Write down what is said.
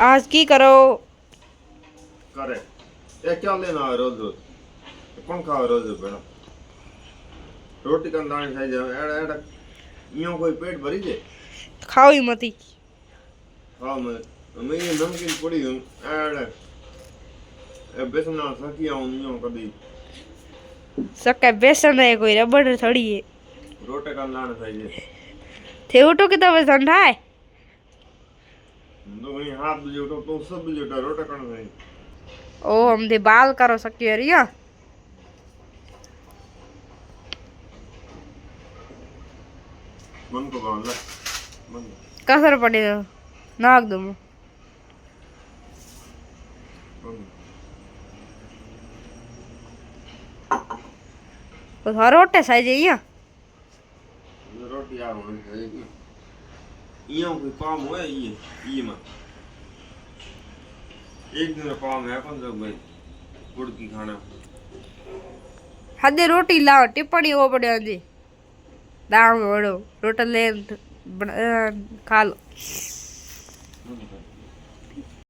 आज की करो करे ये क्या लेना है रोज रोज कौन खावे रोज रोज बेटा रोटी का दाने खाई जाए एड़ा एड़ा यूं कोई पेट भरी जाए खाओ ही मती हाँ मैं ये नमकीन पड़ी हूँ एड़ा ए बेसन ना सकी आऊं यूं कभी सके बेसन है कोई रबड़ थोड़ी है रोटी का दाने खाई जाए थे उठो के तब ठंडा है तो वही हाथ भी उठो तो सब भी उठा रोटी का खाई ओ हम दे बाल करो सके रिया मन को बांध ले मन कसर पड़े नाक दो मन तो थारो रोटे साइज है रोटी आ होनी चाहिए यूं कोई काम हुआ ये में एक दिन काम है कौन सा भाई गुड़ की खाना हदे रोटी लाओ टिप्पणी हो पड़े जी दाम वड़ो रोटा ले खा लो